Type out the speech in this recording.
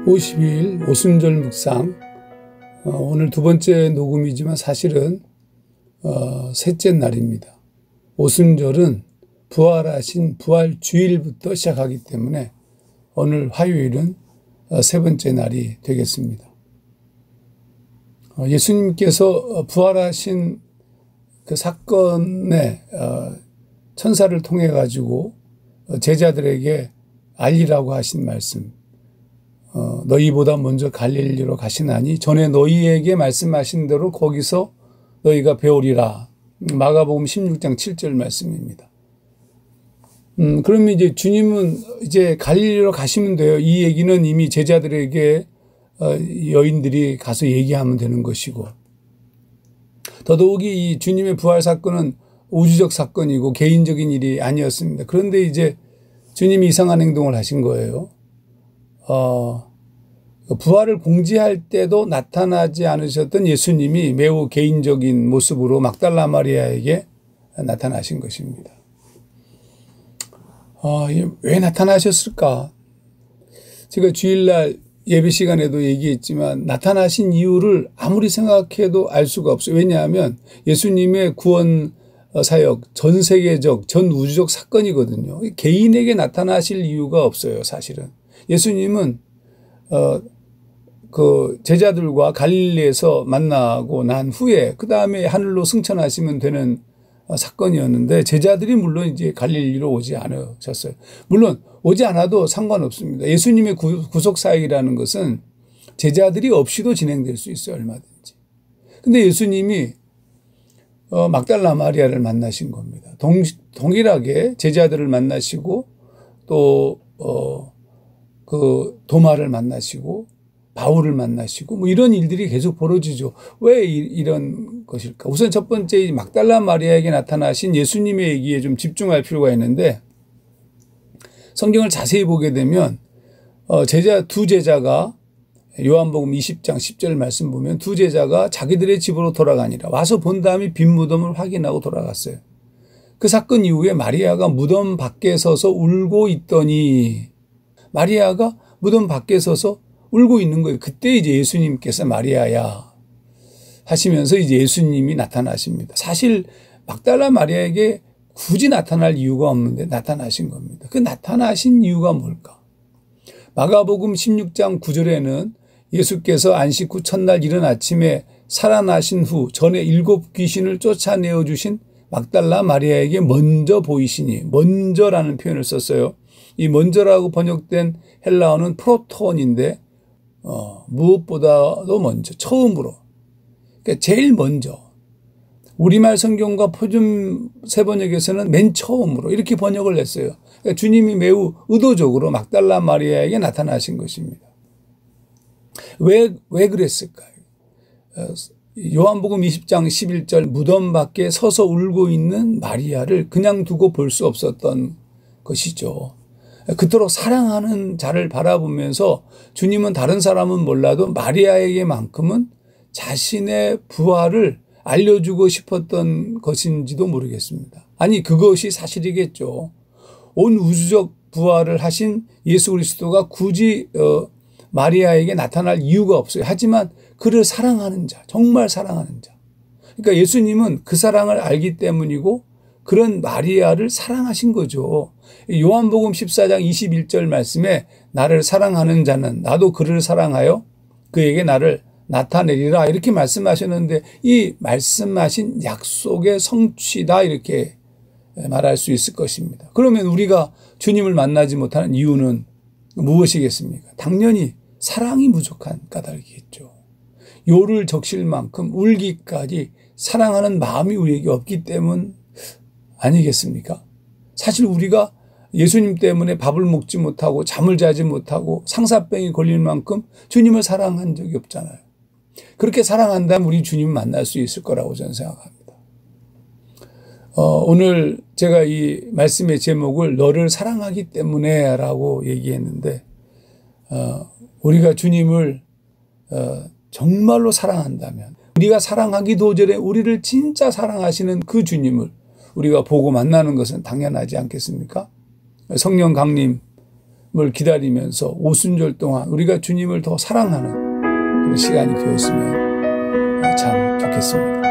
52일 오순절 묵상, 오늘 두 번째 녹음이지만 사실은 셋째 날입니다. 오순절은 부활하신 부활주일부터 시작하기 때문에 오늘 화요일은 세 번째 날이 되겠습니다. 예수님께서 부활하신 그 사건에 천사를 통해 가지고 제자들에게 알리라고 하신 말씀, 너희보다 먼저 갈릴리로 가시나니 전에 너희에게 말씀하신 대로 거기서 너희가 배우리라. 마가복음 16장 7절 말씀입니다. 그러면 이제 주님은 이제 갈릴리로 가시면 돼요. 이 얘기는 이미 제자들에게 여인들이 가서 얘기하면 되는 것이고, 더더욱이 이 주님의 부활 사건은 우주적 사건이고 개인적인 일이 아니었습니다. 그런데 이제 주님이 이상한 행동을 하신 거예요. 부활을 공지할 때도 나타나지 않으셨던 예수님이 매우 개인적인 모습으로 막달라 마리아에게 나타나신 것입니다. 왜 나타나셨을까? 제가 주일날 예배 시간에도 얘기했지만 나타나신 이유를 아무리 생각해도 알 수가 없어요. 왜냐하면 예수님의 구원 사역, 전 세계적, 전 우주적 사건이거든요. 개인에게 나타나실 이유가 없어요, 사실은. 예수님은 그 제자들과 갈릴리에서 만나고 난 후에 그 다음에 하늘로 승천하시면 되는 사건이었는데, 제자들이 물론 이제 갈릴리로 오지 않으셨어요. 물론 오지 않아도 상관없습니다. 예수님의 구속 사역이라는 것은 제자들이 없이도 진행될 수 있어요, 얼마든지. 근데 예수님이 막달라 마리아를 만나신 겁니다. 동일하게 제자들을 만나시고 또 그 도마를 만나시고 바울을 만나시고 뭐 이런 일들이 계속 벌어지죠. 왜 이런 것일까? 우선 첫 번째 막달라 마리아에게 나타나신 예수님의 얘기에 좀 집중할 필요가 있는데, 성경을 자세히 보게 되면 두 제자가 요한복음 20장 10절 말씀 보면 두 제자가 자기들의 집으로 돌아가니라. 와서 본 다음에 빈 무덤을 확인하고 돌아갔어요. 그 사건 이후에 마리아가 무덤 밖에 서서 울고 있더니, 마리아가 무덤 밖에 서서 울고 있는 거예요. 그때 이제 예수님께서 마리아야 하시면서 이제 예수님이 나타나십니다. 사실 막달라 마리아에게 굳이 나타날 이유가 없는데 나타나신 겁니다. 그 나타나신 이유가 뭘까? 마가복음 16장 9절에는 예수께서 안식 후 첫날 이른 아침에 살아나신 후 전에 7 귀신을 쫓아내어 주신 막달라 마리아에게 먼저 보이시니, 먼저라는 표현을 썼어요. 이 먼저라고 번역된 헬라어는 프로톤인데 무엇보다도 먼저, 처음으로, 그러니까 제일 먼저. 우리말 성경과 표준 세번역에서는 맨 처음으로 이렇게 번역을 했어요. 그러니까 주님이 매우 의도적으로 막달라 마리아에게 나타나신 것입니다. 왜 그랬을까요? 요한복음 20장 11절 무덤 밖에 서서 울고 있는 마리아를 그냥 두고 볼 수 없었던 것이죠. 그토록 사랑하는 자를 바라보면서 주님은 다른 사람은 몰라도 마리아에게만큼은 자신의 부활을 알려주고 싶었던 것인지도 모르겠습니다. 아니, 그것이 사실이겠죠. 온 우주적 부활을 하신 예수 그리스도가 굳이 마리아에게 나타날 이유가 없어요. 하지만 그를 사랑하는 자, 정말 사랑하는 자. 그러니까 예수님은 그 사랑을 알기 때문이고 그런 마리아를 사랑하신 거죠. 요한복음 14장 21절 말씀에 나를 사랑하는 자는 나도 그를 사랑하여 그에게 나를 나타내리라 이렇게 말씀하셨는데, 이 말씀하신 약속의 성취다 이렇게 말할 수 있을 것입니다. 그러면 우리가 주님을 만나지 못하는 이유는 무엇이겠습니까? 당연히 사랑이 부족한 까닭이겠죠. 요를 적실 만큼 울기까지 사랑하는 마음이 우리에게 없기 때문 아니겠습니까? 사실 우리가 예수님 때문에 밥을 먹지 못하고 잠을 자지 못하고 상사병이 걸릴 만큼 주님을 사랑한 적이 없잖아요. 그렇게 사랑한다면 우리 주님을 만날 수 있을 거라고 저는 생각합니다. 오늘 제가 이 말씀의 제목을 너를 사랑하기 때문에 라고 얘기했는데, 우리가 주님을 정말로 사랑한다면, 우리가 사랑하기도 전에 우리를 진짜 사랑하시는 그 주님을 우리가 보고 만나는 것은 당연하지 않겠습니까? 성령 강림, 기다리면서 오순절 동안 우리가 주님을 더 사랑하는 그런 시간이 되었으면 참 좋겠습니다.